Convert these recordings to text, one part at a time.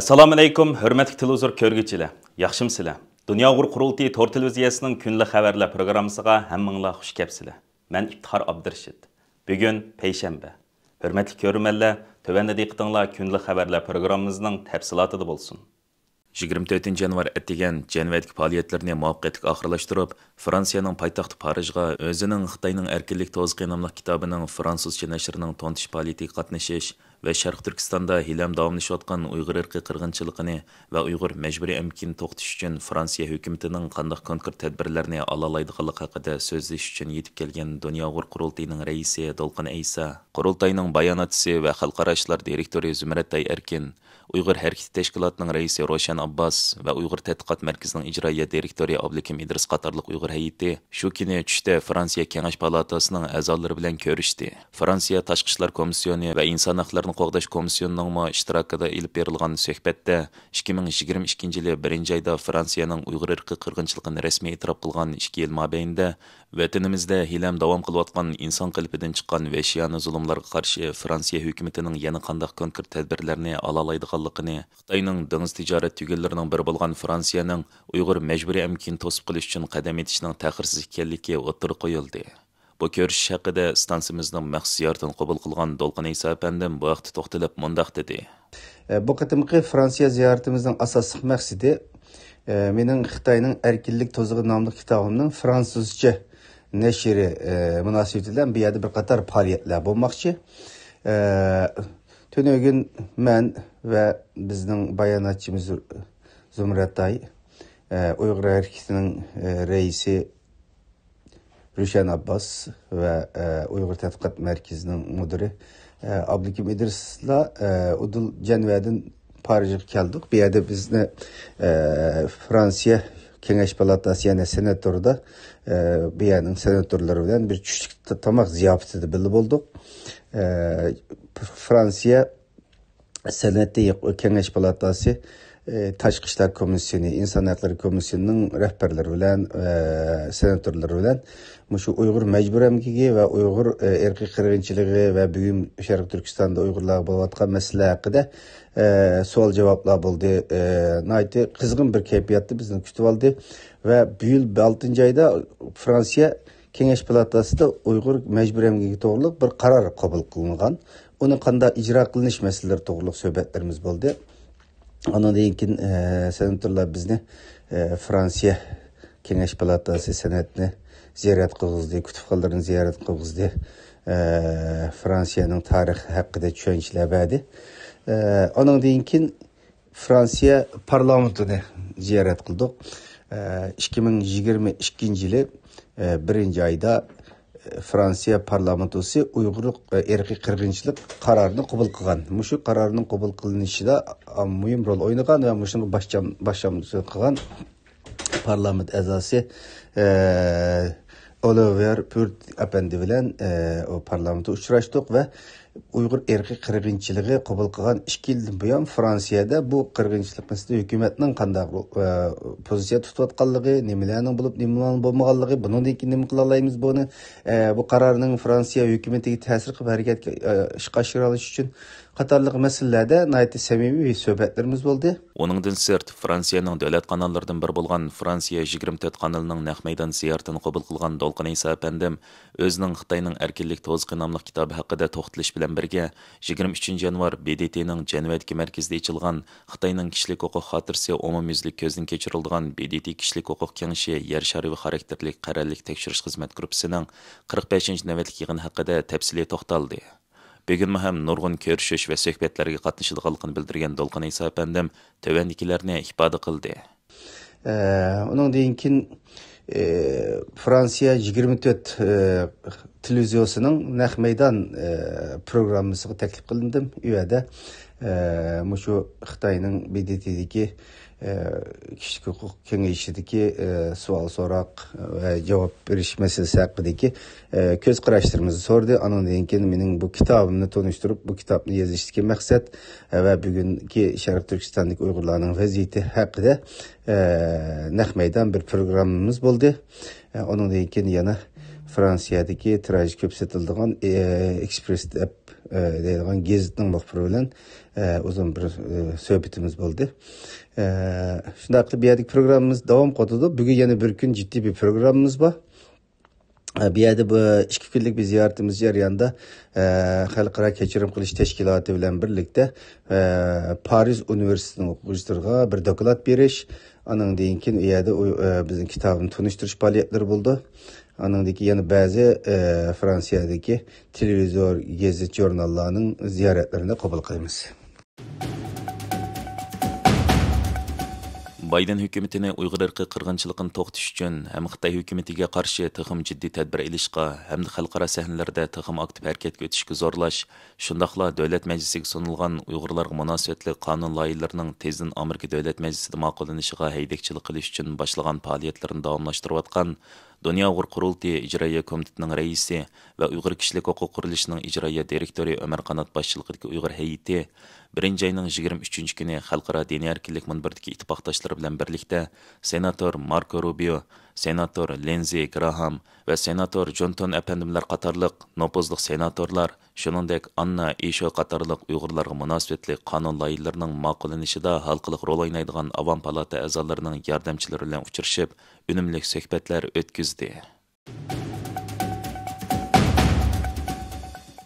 Assalamu alaykum, hörmətli televizor görgüçiler. Yaxşımsızlar? Dünya Uğur Qurultayı Tor televiziyasının günlük xəbərlər proqramısıga həmminglar xuş kəpsizlər. Mən İftihar Abdurşid. Bugün Peşembe. Hörmətli görürmənlər, tövəndə diqqətinizlər günlük xəbərlər proqramımızın təfsilatıda bolsun. 24 yanvar ettigen Cenevadagi faoliyatlarni muvaffaqiyatli oxirlashtirib, Fransiyaning poytaxti Parijga o'zining Xitoyning erkinlik to'zg'i nomli kitobining fransuzcha nashrining tontish faoliyatiga qatnashish va Sharq Turkistonda hilam davomlashayotgan Uyg'ur irqiy qirg'inchiligini va Uyg'ur majburiy emkini to'xtatish uchun Fransiya hukumatining qanday konkret tadbirlarni olalaydiganligi haqida so'zlash uchun yetib kelgan Dunyo Uyg'ur Qurultayining raisi Dolqin Aysa, Qurultayning bayonotchisi va xalqaro ishlar direktori Zumrattay Erkin, Uyg'ur harakati tashkilotining raisi Roshan Abbas va Uyg'ur tadqiqot markazining ijroiya direktori Abdukim Idris qatorliq Uyg'ur hay'ati shu kuni tushda Fransiya Kengash palatasining a'zolari bilan ko'rishdi. Fransiya Tashqi ishlar komissiyoni va inson huquqlarini qo'g'dash komissiyonining ishtirokida ilib berilgan suhbatda 2022-yil 1-oyda Fransiyaning Uyg'ur irqiy qirg'inchiligini rasmiy e'tirof qilgan 2 yil mobaynida vatanimizda hilam davom qilayotgan inson qalbidan chiqqan vahshiyona zulmlarga qarshi Fransiya hukumatining yana qanday konkret tadbirlarni olalaydiganligini, Xitoyning dengiz tijorat tugallarining biri bo'lgan Fransiyaning Uyg'ur majburiy emkini to'sib qilish uchun qadam etishining ta'xirsiz ekanligi o'tirib qo'yildi. Bu ko'rishish haqida stansimizning maxsus ziyoratini qabul qilgan Dolqin Aysa apandim bu vaqtda to'xtalib mundaq dedi. Bu qatimqi Fransiya ziyoratimizning asosiy maqsadi mening Xitoyning erkinlik to'zg'i nomli kitobimning fransuzcha nashri munosabati bilan bu yerda bir qator faoliyatlar bo'lmoqchi. Tönögün men ve bizning bayonotchimiz Zumrattay, Uyg'ur harakatining raisi Roshan Abbas ve Uyg'ur tadqiqot markazining mudiri Abdukim Idris'la Udul Cenevad'ın Parij'e geldik. Bir yerde bizni Fransiya Kengash palatası yani senatörde bir yerinin senatörleri bilen bir çüşlük tamak ziyafeti bilip olduk. Fransiya Senatı Kengash palatası Tashqi ishlar komissiyoni, inson huquqlari komissiyonining rahbarlari bilan, senatörleri bilan shu Uyg'ur majburiy emgigi va Uyg'ur irqiy qirg'inchiligi va bugun Sharq Turkistonda Uyg'urlar bo'layotgan masala haqida savol javoblar bo'ldi. Nayti qizg'in bir kayfiyatda bizni kutib oldi va bu yil 6-oyda Fransiya Kengash palatasida Uyg'ur majburiy emgigi to'g'riliq bir qaror qabul qilingan. Uni qanday ijro qilinish masalalari to'g'riliq suhbatlarimiz bo'ldi. Ondan keyin senatörler bizni Fransiya Kengash palatası senatini ziyorat qilg'izdi, kutubxonalarini ziyorat qilg'izdi. Fransiyaning tarixi haqida tushunchalar berdi. Ondan keyin Fransiya parlamentini ziyorat qildik. 2022-yili 1-oyda Fransiya parlamentosi Uyg'ur irqiy qirg'inchilik qarorini qabul qilgan. Shu qarorning qabul qilinishida muhim rol o'ynagan va shunga başlamchi qilgan parlament a'zosi Oliver Purt apandi bilan o parlamentda uchrashdik va Uyg'ur irqiy qirg'inchiligi qabul qilgan 2 yildan buyon Fransiyada bu qirg'inchilik masalasida hukumatning qanday pozitsiya tutayotganligi, nimalarning bo'lib, nimalarning bo'lmaganligi, bundan keyin nima qila olamiz buni, bu qarorning Fransiya hukumatiga ta'sir qilib harakatga ishga oshira olish uchun qatorliq masalalarda nayt samimiy suhbatlarimiz bo'ldi. Onundan sırt Fransiyaning davlat kanallaridan biri bo'lgan Fransiya 24 kanalining naq maydon ziyoratini qabul qilgan Dolqin Aysa apandim o'zining Xitoyning erkinlik to'zg'i nomli kitobi haqida to'xtalish bilan birga 23-yanvar BDTning Cenevadagi markazida ochilgan Xitoyning kishilik huquq xotirasi umumyuzlik ko'zdan kechirilgan BDT kishilik huquq kengashi yer shariy xarakterli qarorlik tekshirish xizmat gruppasining 45-navbatlik yig'ini haqida tafsiliy to'xtaldi. Bugün hem nurgun ko'rishish va suhbatlarga qatnashadiganligini bildirgan Dolqin Aysa apandim tovandikilarni ifoda qildi. Ondan keyin Fransiya 24 televiziyasining naq maydon programmasiga taklif qilindim. U yerda shu Xitoyning BDTdagi kishilik huquq kengayishidagi savol so'roq va javob berish masalasi haqidagi ko'z qarashlarimizni so'rdi. Andan keyin mening bu kitobimni tanishtirib, bu kitobni yozishdagi maqsad va bugungi Sharq Turkistondagi Uyg'urlarning vaziyati haqida naq maydon bir programmamiz bo'ldi. Ondan keyin yana Fransiyadagi tiraj ko'p sotiladigan Express deydigan gazetning muxbiri bilan uzun bir suhbatimiz bo'ldi. Shunday qilib bu yerdagi programmamiz davom qiladi. Bugun yana bir kun jiddiy bir programmamiz bor. Bu yerda bu 2 kunlik bir ziyoratimiz jarayonida Xalqaro kechirim qilish tashkiloti bilan birlikda Paris universitetining o'quvchilariga bir doklad berish, andan keyin u yerda bizning kitobni tanishtirish faoliyatlari bo'ldi. Anandaki yana ba'zi Fransiyadagi televizor, gazet, jurnallarning ziyoratlarini qabul qilamiz. Bayden hökumətini Uyğur irqi qırğınçılığını toxtış üçün həm Xitay hökumətiga qarşı texim ciddi tədbir elishqa, həm də xalqara səhnələrdə texim aktiv hərəkətə ötüşkə zorlaş, şundaqla Dövlət Məclisiga sunulğan Uyğurlarga münasibətli qanun layihələrinin tezdən Amerika Dövlət Məclisində ma'qullanışıga haydəkçilik qilish üçün başlayan fəaliyyətlərini davamlaşdırıb atqan Dünya Uyğur Qurultayı İcraiya Komitetining raisi va Uyğur Kishilik huquq qurilishining ijroiya direktori Ömer Qanat boshchiligidagi Uyğur heyeti 1 ayning 23 kuni Xalqaro diniy erkinlik minbaridagi ittifoqdoshlari bilan birlikda senator Marco Rubio, senator Lindsey Graham va senator Johnson apandimlar qatorliq nopozliq senatorlar, shuningdek Anna Esho qatorliq Uyg'urlarga munosabatli qonun loyihalarining ma'qullanishida xalqiliq rol o'ynaydigan Avam palata a'zolarining yordamchilari bilan uchrashib, unumli suhbatlar o'tkazdi.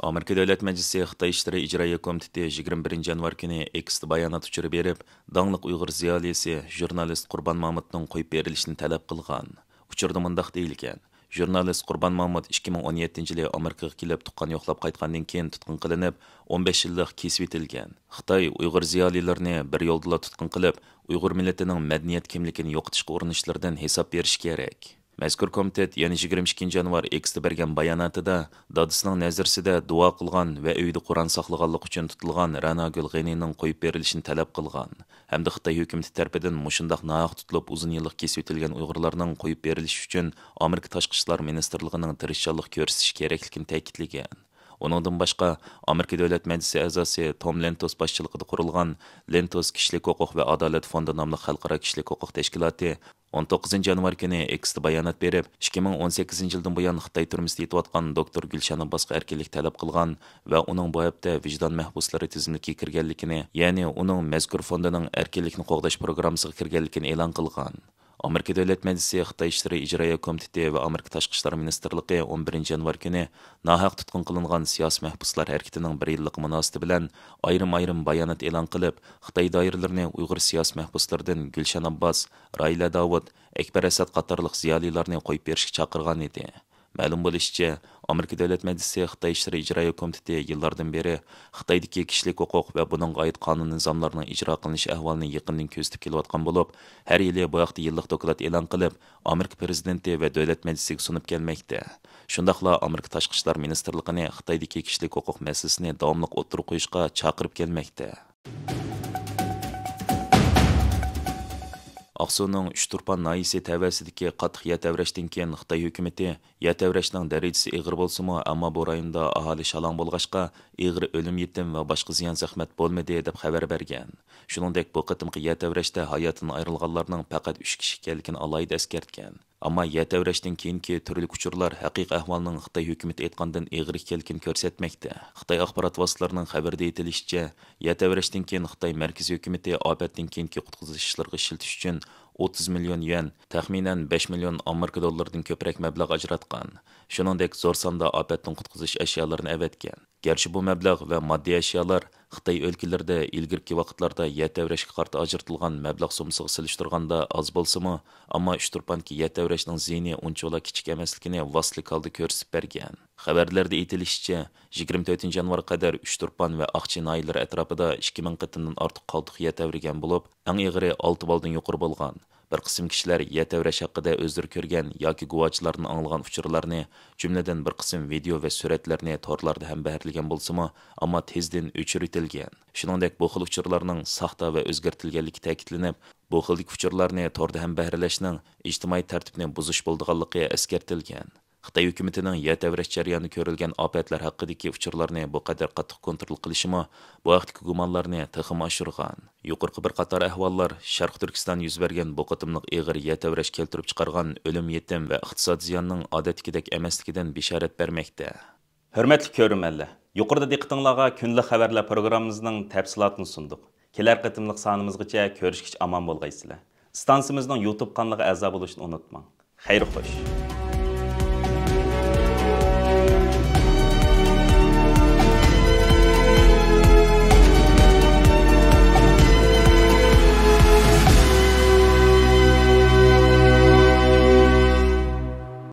Amerika Dövlət Məclisi Xitay İşləri İcraiya Komiteti 21 yanvar kuni X bayonot uçuru berib, dаңlıq Uyğur ziyolisi jurnalist Qurban Mamutning qo'yib berilishini talab qilgan. Uchurda mundaq deyilgan: Jurnalist Qurban Mamut 2017-yili Amerikaga kelib tuqqan yo'qlab qaytgandan keyin tutqun qilinib, 15 yillik kesib etilgan. Xitoy Uyğur ziyolilarini bir yo'lda tutqun qilib, Uyğur millatining madaniyat kimligini yo'qotishga urinishlaridan hisob berish kerak. Mazkur komitet yana 22 yanvar X'da bergan bayonotida dadisining nazarsida duo qilgan va uyda Qur'on saqlaganlik uchun tutilgan Ra'no Gulg'anining qo'yib berilishini talab qilgan. Hamda Xitoy hukumati tarafidan mushundaq nohaq tutilib uzun yillik kesib o'tilgan Uyg'urlarning qo'yib berilishi uchun Amerika Tashqi ishlar ministrligining tirishchilik ko'rsatish kerakligini ta'kidlagan. Onundan başqa, Amerika Dövlət Məclisi a'zosi Tom Lentos boshchiligida qurilgan Lentos Kishilik huquq va adolat fondi nomli xalqaro kishilik huquq tashkiloti 19 yanvar kuni X'da bayonot berib, 2018 yildan buyon Xitoy turmusida yetayotgan doktor Gulshan Abbosga erkinlik talab qilgan va uning bu hafta vijdon mahbuslari tizimiga kirganligini, ya'ni uning mazkur fondining erkinlikni qo'g'dash programmasiga kirganligini e'lon qilgan. Amerika Dövlət Məclisi Xitay İşləri İcraiya Komiteti və Amerika Tashqi ishlar ministrligi 11 yanvar kuni nohaq tutqun qilingan siyosiy mahbuslar harakatining 1 yillik munosabati bilan ayrim bayonot e'lon qilib, Xitoy doiralarini Uyg'ur siyosiy mahbuslaridan Gulshan Abbos, Raila Davud, Akbar Asad qatorliq ziyolilarni qo'yib berishga chaqirgan edi. Ma'lum bo'lishicha, Amerika Dövlət Məclisi Xitay İşləri İcraiya Komiteti yillardan beri Xitoydagi kishilik huquq va buningga oid qonun nizomlarining ijro qilinish ahvolini yaqindan kuzatib kelayotgan bo'lib, har yili bu vaqtda yillik doklad e'lon qilib, Amerika prezidenti va Dövlət Məclisiga sunib kelmoqda. Shundaqla Amerika Tashqi ishlar ministrligini Xitoydagi kishilik huquq masalasini davomli o'tirib qo'yishga chaqirib kelmoqda. Aqsuning Uchturpan nayisi təvəsidiki qatıq yer təvrəşdən keyin Xitay hökuməti yer təvrəşning dərəcəsi ağır bolsunmu, amma bu rayonda ahali şalan bolğaşqa ağır ölüm yetim və başqa ziyan zəhmət bolmadı deb xəbər bergan. Shuningdek, bu qitimqi yer təvrəşdə hayotdan ayrilganlarning faqat 3 kishi ekanligini alayda eskartgan. Ammo yer təvrəşdən keyinki turli uçurlar haqiqiy ahvolning Xitoy hökuməti aytgandan ağır ekanligini ko'rsatmoqda. Xitoy axborot vositalarining xabarida aytilishicha, yer təvrəşdən keyin Xitoy markaziy hökuməti ofatdan keyinki qutqizish ishlariga ishiltish uchun 30 million yuan, taxminan 5 million Amerika dollaridan ko'proq mablag' ajratgan. Shuningdek, zo'r sonda ofatdan qutqizish ashyolarini avatgan. Gerçi bu mablag' va moddiy ashyolar Xitoy o'lkalarida ilgirki vaqtlarda yer təvrəşga qarşı ajratilgan mablag' sumasiga solishtirganda az bo'lsa-mu, ammo Uchturpanki yer təvrəşning ziyni unchola kichik emasligini voslik holda ko'rsatib bergan. Xabarlarda aytilishicha, 24 yanvar qadar Uchturpan va Aqchi noyalari atrofida 2000 qatimdan ortiq qoldiq yer təvrəgan bo'lib, eng ig'iri 6 baldan yuqori bo'lgan. Bir qism kishilar yer təvrəş haqida o'zlari ko'rgan yoki guvohchilarni anglagan uchurlarni, jumladan bir qism video va suratlarni torlarda ham baharlagan bo'lsa-mu, ammo tezdan o'chiritilgan. Shuningdek, bu xil uchurlarning saxta va o'zgartirilganligi ta'kidlanib, bu xildagi uchurlarni torda ham baharlashning ijtimoiy tartibni buzish bo'lganligi eskartilgan. Xitoy hukumatining yer tavrash jarayoni ko'rilgan ofatlar haqidagi uchurlarni bu qadar qattiq kontrol qilishimi bu vaqtdagi gumonlarni texmi oshirgan. Yuqorqi bir qator ahvollar Sharq Turkiston yuz bergan bu qatimliq ig'ir yer tavrash keltirib chiqargan o'lim yetim va iqtisod ziyonning odatdagidek emasligidan bishorat bermoqda. Hurmatli ko'ruvchilar, yuqorida diqqatingizga kunlik xabarlar programmamizning tafsilotini sundik. Kelar qatimliq sonimizgacha ko'rishgich omon bo'lgaysizlar. Stansimizning YouTube kanaliga a'zo bo'lishni unutmang. Xayr xo'sh.